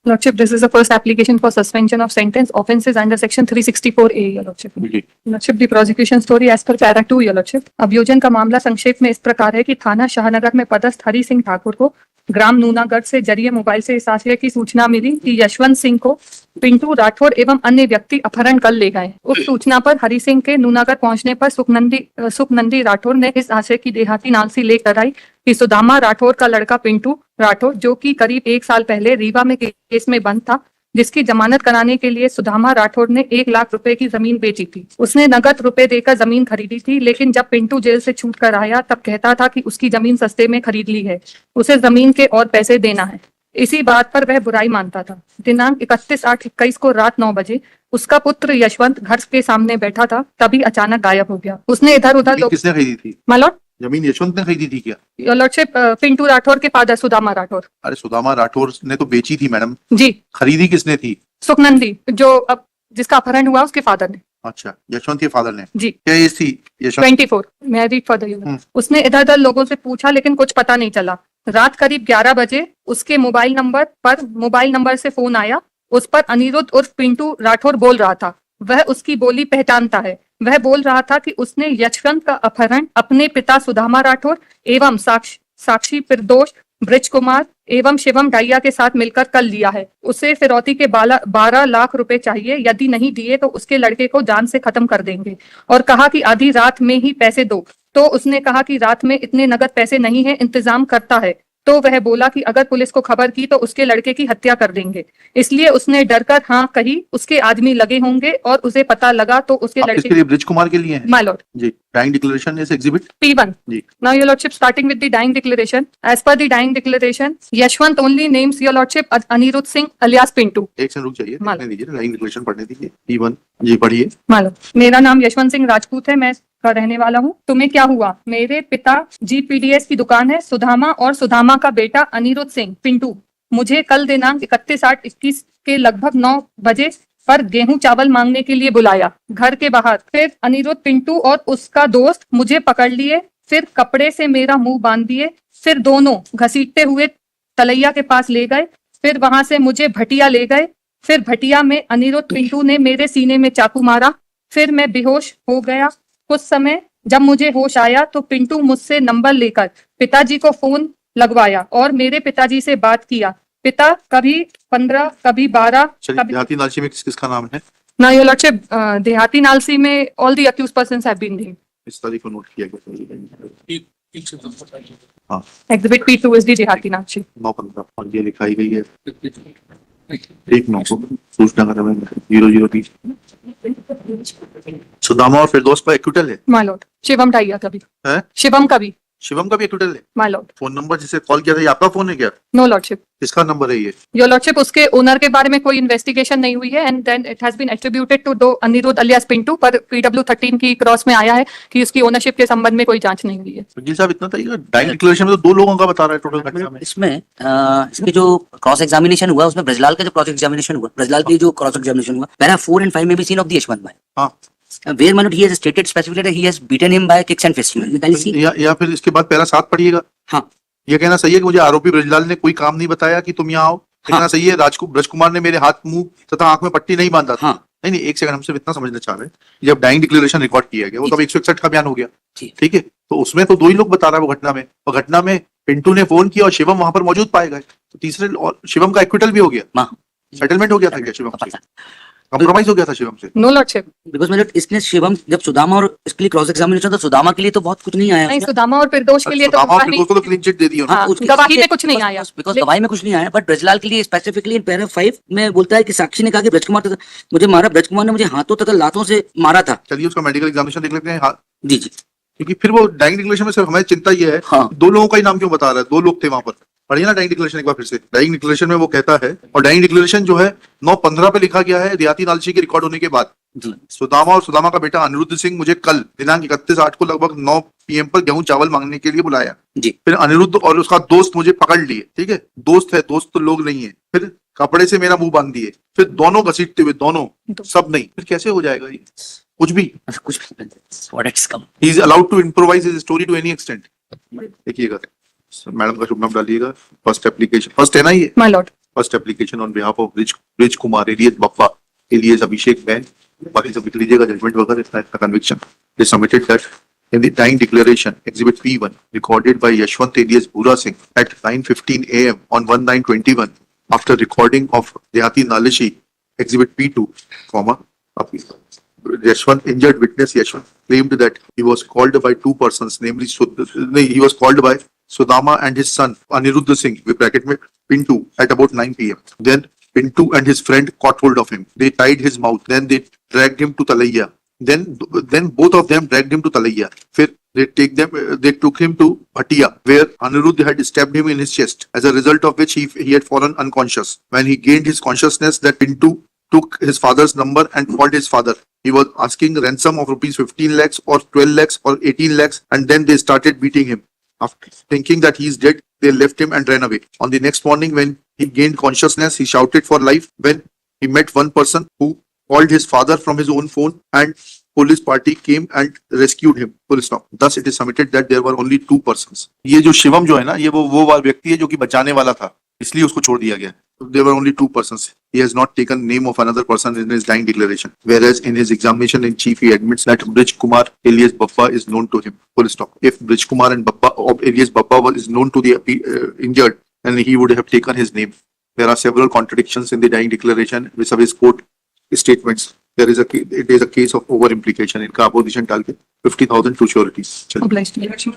Lordship, this is the first application for suspension of sentence offences under section 364A, Your Lordship. Lordship, the prosecution story as per para 2, Your Lordship. अभियोजन का मामला संक्षेप में इस प्रकार है कि थाना शाहनगर में पदस्थ हरि सिंह ठाकुर को ग्राम नूनागढ़ से जरिए मोबाइल से इस आशय की सूचना मिली कि यशवंत सिंह को पिंटू राठौर एवं अन्य व्यक्ति अपहरण कर ले गए। उस सूचना पर हरि सिंह के नूनागढ़ पहुंचने पर सुखनंदी राठौर ने इस आशय की देहाती नालसी लेकर आई कि सुदामा राठौर का लड़का पिंटू राठौर, जो कि करीब 1 साल पहले रीवा में केस में बंद था, जिसकी जमानत कराने के लिए सुदामा राठौर ने 1 लाख रुपए की जमीन बेची थी। उसने नगद रुपए देकर जमीन खरीदी थी, लेकिन जब पिंटू जेल से छूट कर आया तब कहता था कि उसकी जमीन सस्ते में खरीद ली है, उसे जमीन के और पैसे देना है। इसी बात पर वह बुराई मानता था। दिनांक 31/8/21 को रात 9 बजे उसका पुत्र यशवंत घर के सामने बैठा था, तभी अचानक गायब हो गया। उसने इधर उधर किसने खरीदी थी? मालूम जमीन यशवंत ने खरीदी थी क्या? योर लॉर्डशिप, पिंटू राठौर के फादर सुदामा राठौर। अरे सुदामा राठौर ने तो बेची थी मैडम जी। खरीदी किसने थी? सुखनंदी, जो अब जिसका अपहरण हुआ उसके फादर ने। अच्छा, यशवंत के फादर ने। जी। क्या एज थी यशवंत? 24। मैं रीड फॉर द उसने इधर उधर लोगों से पूछा, लेकिन कुछ पता नहीं चला। रात करीब 11 बजे उसके मोबाइल नंबर से फोन आया। उस पर अनिरुद्ध उर्फ पिंटू राठौर बोल रहा था। वह उसकी बोली पहचानता है। वह बोल रहा था कि उसने यशवंत का अपहरण अपने पिता सुदामा राठौर एवं साक्षी फिरदौश, ब्रिज कुमार एवं शिवम डाइया के साथ मिलकर कर लिया है। उसे फिरौती के 12 लाख रुपए चाहिए, यदि नहीं दिए तो उसके लड़के को जान से खत्म कर देंगे, और कहा कि आधी रात में ही पैसे दो। तो उसने कहा कि रात में इतने नगद पैसे नहीं है, इंतजाम करता है। तो वह बोला कि अगर पुलिस को खबर की तो उसके लड़के की हत्या कर देंगे, इसलिए उसने डरकर हाँ कही। उसके आदमी लगे होंगे और उसे पता लगा तो उसके लड़के लिए ब्रिज कुमार के लिए है? माय लॉर्ड जी। Dying declaration is exhibit P1 जी। Now your lordship, starting with the dying declaration. As per the dying declaration, Yashwant only names your lordship Anirudh Singh alias Pintu. एक से रुक जाइए, देखने दीजिए, डाइंग डिक्लेरेशन पढ़ने दीजिए। P1 जी पढ़िए। मालूम, मेरा नाम यशवंत सिंह राजपूत है, मैं का रहने वाला हूँ। तुम्हें क्या हुआ? मेरे पिता GPDS की दुकान है सुदामा, और सुदामा का बेटा अनिरुद्ध सिंह पिंटू मुझे कल दिनांक 31/8/21 के लगभग 9 बजे पर गेहूं चावल मांगने के लिए बुलाया घर के बाहर। फिर अनिरुद्ध, पिंटू और उसका दोस्त मुझे पकड़ लिए, फिर कपड़े से मेरा मुंह बांध दिए, फिर दोनों घसीटते हुए तलैया के पास ले गए, फिर वहां से मुझे भटिया ले गए। फिर भटिया में अनिरुद्ध, पिंटू ने मेरे सीने में चाकू मारा, फिर मैं बेहोश हो गया। कुछ समय जब मुझे होश आया तो पिंटू मुझसे नंबर लेकर पिताजी को फोन लगवाया और मेरे पिताजी से बात किया। पिता कभी 15 कभी 12 देहाती नालसी में किसका नाम है? ना योर लॉर्डशिप, देहाती नालसी में all the accused persons have been named. इस तारीख को नोट किया गया। हाँ, एग्जिबिट P2 इज द देहाती नालसी। 9/15 और ये लिखाई गई है 1/9 को सूचना का समय 00:30। सुदामा और फिरदौस का एक्विटल है माय लॉर्ड। शिवम डाइया का भी है? शिवम का भी एक्विटल है माय लॉर्ड। फोन नंबर जिसे कॉल किया था ये आपका फोन है क्या? No lordship. किसका नंबर है ये? योर लॉर्डशिप, उसके ओनर के बारे में कोई इन्वेस्टिगेशन नहीं हुई है, and then it has been attributed to दो अनिरुद्ध अलियास पिंटू, पर PW13 की क्रॉस में आया है कि उसकी ओनरशिप के संबंध में कोई जांच नहीं हुई है। वकील साहब, इतना था डाइंग डिक्लेरेशन में तो 2 लोगों का बता रहा है टोटल घटना में। इसमें इसके जो क्रॉस एग्जामिनेशन हुआ उसमें ब्रजलाल का जो क्रॉस एग्जामिनेशन हुआ, ब्रजलाल की जो क्रॉस एग्जामिनेशन हुआ, पैरा 4 and 5 में भी सीन ऑफ द यशवंत भाई। हाँ, where my lord he has stated specifically that he has beaten him by kicks and fists. You can see. या फिर इसके बाद पैरा 7 पढ़िएगा। हाँ, ये कहना सही है कि मुझे आरोपी ब्रजलाल ने कोई काम नहीं बताया कि तुम यहाँ आओ। कहना हाँ। सही है ब्रज कुमार ने मेरे हाथ, मुंह तथा आंख में पट्टी नहीं बांधा था। हाँ। नहीं, एक सेकंड, हम सिर्फ इतना समझना चाह रहे हैं, जब डाइंग डिक्लेरेशन रिकॉर्ड किया गया वो तब 161 का बयान हो गया, ठीक है, तो उसमें तो 2 ही लोग बता रहा है वो घटना में, और घटना में पिंटू ने फोन किया और शिवम वहां पर मौजूद पाए गए, तो तीसरे और शिवम का एक्विटल भी हो गया, सेटलमेंट हो गया था क्या शिवम से? कॉम्प्रोमाइज हो गया था शिवम से? No lordship. बिकॉज़ मतलब इसने शिवम जब सुदामा और इसके लिए क्रॉस एग्जामिनेशन तो सुदामा के लिए तो बहुत कुछ नहीं आया। नहीं, सुदामा और फिरदौश के लिए तो क्लीन चिट दे दी उन्होंने। गवाही में कुछ नहीं आया, बिकॉज़ गवाही में कुछ नहीं आया, बट ब्रजलाल के लिए स्पेसिफिकली इन पैरा 5 में बोलता है कि साक्षी ने कहा कि ब्रज कुमार मुझे मारा, ब्रज कुमार ने मुझे हाथों तथा लातों से मारा था। चलिए उसका मेडिकल एग्जामिनेशन देख लेते हैं। जी जी, क्योंकि फिर वो डाइंग डिक्लेरेशन में सिर्फ हमें चिंता ये है, हाँ। 2 लोगों का ही नाम क्यों बता रहा है? 2 लोग थे वहां पर। पढ़िए ना डाइंग डिक्लेरेशन एक बार फिर से। डाइंग डिक्लेरेशन में वो कहता है, और डाइंग डिक्लेरेशन जो है 9/15 पे लिखा गया है देहाती नालसी के रिकॉर्ड होने के बाद। सुदामा और सुदामा का बेटा अनिरुद्ध सिंह मुझे कल दिनांक 31/8 को लगभग 9 PM पर गेहूं चावल मांगने के लिए बुलाया जी। फिर अनिरुद्ध और उसका दोस्त मुझे पकड़ लिए, ठीक है, दोस्त है, दोस्त तो लोग नहीं है। फिर कपड़े से मेरा मुंह बांध दिए, फिर दोनों घसीटते हुए, दोनों, सब नहीं, फिर कैसे हो जाएगा ये? कुछ भी। He is allowed to improvise his story to any extent। देखिएगा, मैडम का शुभ नाम डालिएगा। फर्स्ट एप्लीकेशन, फर्स्ट है ना ये? My Lord. first application on behalf of Rich Kumar, alias Bappa, alias Abhishek Bain. बाकी सब लिख लीजिएगा, judgment वगैरह इतना conviction. They submitted that in the dying declaration, Exhibit P1, recorded by Yashwant alias Bhura Singh at 9:15 a.m. on 1/9/21, after recording of Dehati Nalishi, Exhibit P2, comma, Yashwant, injured witness Yashwant, claimed that he was called by two persons, namely, he was called by Sudama and his son Aniruddha Singh, with bracket में Pintu, at about 9 p.m. Then Pintu and his friend caught hold of him. They tied his mouth. Then they dragged him to Talaiya. Then both of them dragged him to Talaiya. फिर they took him to Bhatia, where Aniruddha had stabbed him in his chest, as a result of which he had fallen unconscious. When he gained his consciousness, that Pintu took his father's number and called his father. He was asking ransom of rupees 15 lakhs or 12 lakhs or 18 lakhs, and then they started beating him. After thinking that he is dead, they left him and ran away. On the next morning, when he gained consciousness, he shouted for life when he met one person who called his father from his own phone, and police party came and rescued him. Full stop. Thus, it is submitted that there were only two persons. ये जो शिवम जो है ना, ये वो व्यक्ति है जो कि बचाने वाला था, इसलिए उसको छोड़ दिया गया. There were only two persons. He has not taken name of another person in his dying declaration. Whereas in his examination in chief, he admits that Brij Kumar alias Bappa is known to him. Full stop. If Brij Kumar and Bappa alias Bappa is known to the injured, then he would have taken his name. There are several contradictions in the dying declaration with his court statements. It is a case of over implication. इनका opposition डाल के 50,000 to sureties. Obliged to election.